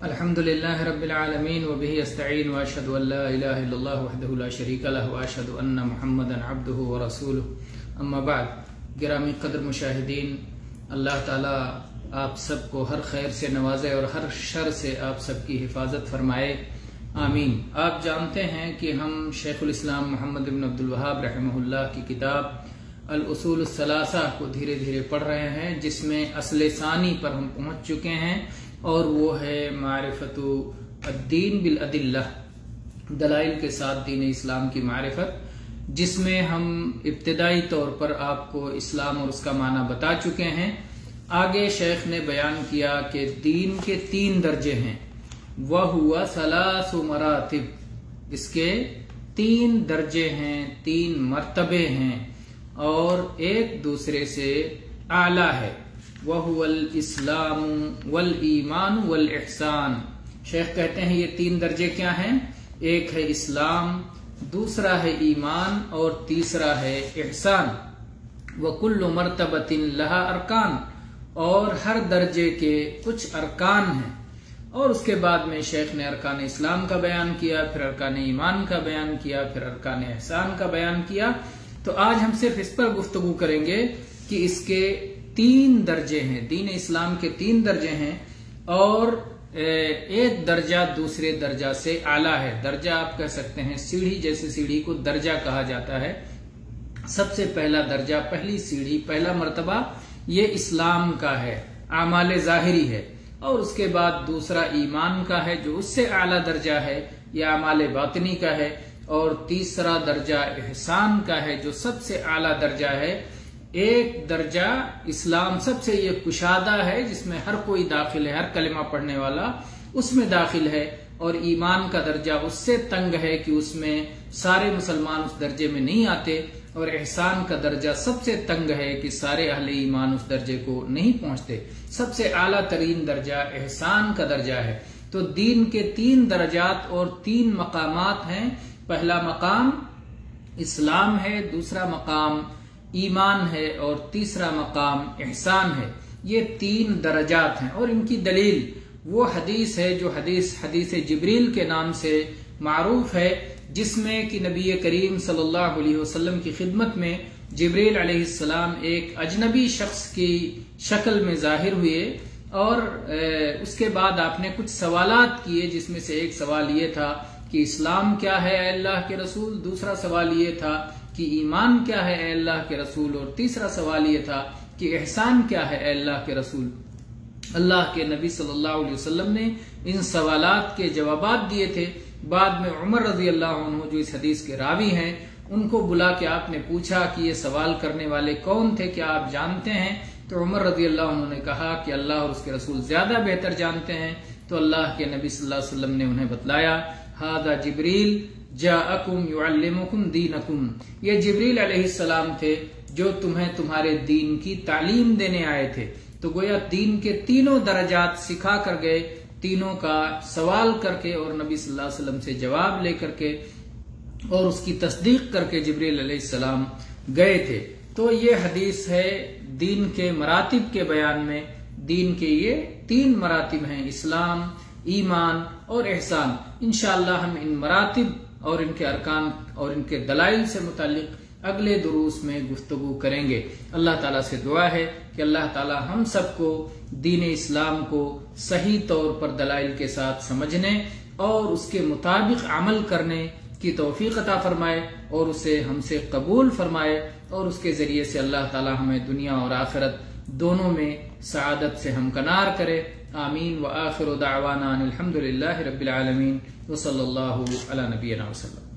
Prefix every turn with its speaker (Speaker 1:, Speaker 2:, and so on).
Speaker 1: الحمدللہ رب العالمین وبہ استعین واشہد ان لا الہ الا اللہ وحدہ لا شریک لہ واشہد ان محمدا عبدہ ورسولہ اما بعد. گرامی قدر مشاہدین، اللہ تعالی آپ سب کو ہر خیر سے نوازے اور ہر شر سے آپ سب کی حفاظت فرمائے، آمین. آپ جانتے ہیں کہ ہم شیخ الاسلام محمد بن عبد الوہاب رحمہ اللہ کی کتاب الاصول الثلاثہ کو دھیرے دھیرے پڑھ رہے ہیں، جس میں اصل ثانی پر ہم پہنچ چکے ہیں، اور وہ ہے معرفت الدین بالادلہ، دلائل کے ساتھ دین اسلام کی معرفت، جس میں ہم ابتدائی طور پر آپ کو اسلام اور اس کا معنی بتا چکے ہیں. آگے شیخ نے بیان کیا کہ دین کے 3 درجے ہیں، وَهُوَ ثَلَاثُ مَرَاتِب، اس کے 3 درجے ہیں، 3 مرتبے ہیں اور ایک دوسرے سے اعلیٰ ہے. وَهُوَ الْإِسْلَامُ وَالْإِيمَانُ وَالْإِحْسَانُ. شیخ کہتے ہیں یہ 3 درجے کیا ہیں؟ ایک ہے اسلام، دوسرا ہے ایمان اور تیسرا ہے احسان. وَكُلُّ مَرْتَبَةٍ لَهَا أَرْكَانٌ، اور ہر درجے کے کچھ ارکان ہیں. اور اس کے بعد میں شیخ نے ارکان اسلام کا بیان کیا، پھر ارکان ایمان کا بیان کیا، پھر ارکان احسان کا بیان کیا. تو آج ہم صرف اس پر گفتگو کریں گے کہ اس کے 3 درجے ہیں، دین اسلام کے 3 درجے ہیں، اور ایک درجہ دوسرے درجہ سے اعلیٰ ہے. درجہ آپ کہہ سکتے ہیں سیڑھی، جیسے سیڑھی کو درجہ کہا جاتا ہے. سب سے پہلا درجہ، پہلی سیڑھی، پہلا مرتبہ یہ اسلام کا ہے، اعمال ظاہری ہے. اور اس کے بعد دوسرا ایمان کا ہے جو اس سے اعلیٰ درجہ ہے، یہ اعمال باطنی کا ہے. اور تیسرا درجہ احسان کا ہے جو سب سے اعلیٰ درجہ ہے. ایک درجہ اسلام سب سے یہ کشادہ ہے، جس میں ہر کوئی داخل ہے، ہر کلمہ پڑھنے والا اس میں داخل ہے. اور ایمان کا درجہ اس سے تنگ ہے کہ اس میں سارے مسلمان اس درجے میں نہیں آتے. اور احسان کا درجہ سب سے تنگ ہے کہ سارے اہل ایمان اس درجے کو نہیں پہنچتے. سب سے اعلیٰ ترین درجہ احسان کا درجہ ہے. تو دین کے 3 درجات اور 3 مقامات ہیں. پہلا مقام اسلام ہے، دوسرا مقام ایمان ہے، اور تیسرا مقام احسان ہے. یہ 3 درجات ہیں، اور ان کی دلیل وہ حدیث ہے جو حدیث جبریل کے نام سے معروف ہے، جس میں کہ نبی کریم صلی اللہ علیہ وسلم کی خدمت میں جبریل علیہ السلام ایک اجنبی شخص کی شکل میں ظاہر ہوئے، اور اس کے بعد آپ نے کچھ سوالات کیے، جس میں سے ایک سوال یہ تھا کہ اسلام کیا ہے اے اللہ کے رسول، دوسرا سوال یہ تھا کہ ایمان کیا ہے اے اللہ کے رسول، اور تیسرا سوال یہ تھا کہ احسان کیا ہے اے اللہ کے رسول. اللہ کے نبی صلی اللہ علیہ وسلم نے ان سوالات کے جوابات دیے تھے. بعد میں عمر رضی اللہ عنہ جو اس حدیث کے راوی ہیں، ان کو بلا کے آپ نے پوچھا کہ یہ سوال کرنے والے کون تھے، کیا آپ جانتے ہیں؟ تو عمر رضی اللہ عنہ نے کہا کہ اللہ اور اس کے رسول زیادہ بہتر جانتے ہیں. تو اللہ کے نبی صلی اللہ علیہ وسلم نے انہیں بتلایا، ھذا جبریل جاءکم یعلمکم دینکم، یہ جبریل علیہ السلام تھے جو تمہیں تمہارے دین کی تعلیم دینے آئے تھے. تو گویا دین کے 3 درجات سکھا کر گئے، تینوں کا سوال کر کے اور نبی صلی اللہ علیہ وسلم سے جواب لے کر کے اور اس کی تصدیق کر کے جبریل علیہ السلام گئے تھے. تو یہ حدیث ہے دین کے مراتب کے بیان میں. دین کے یہ 3 مراتب ہیں، اسلام، ایمان اور احسان. انشاءاللہ ہم ان مراتب اور ان کے ارکان اور ان کے دلائل سے متعلق اگلے دروس میں گفتگو کریں گے. اللہ تعالیٰ سے دعا ہے کہ اللہ تعالیٰ ہم سب کو دین اسلام کو صحیح طور پر دلائل کے ساتھ سمجھنے اور اس کے مطابق عمل کرنے کی توفیق عطا فرمائے، اور اسے ہم سے قبول فرمائے، اور اس کے ذریعے سے اللہ تعالیٰ ہمیں دنیا اور آخرت دونوں میں سعادت سے ہمکنار کرے. آمین. وآخر دعوانا الحمدللہ رب العالمین، وصلی اللہ علی نبینا وسلم.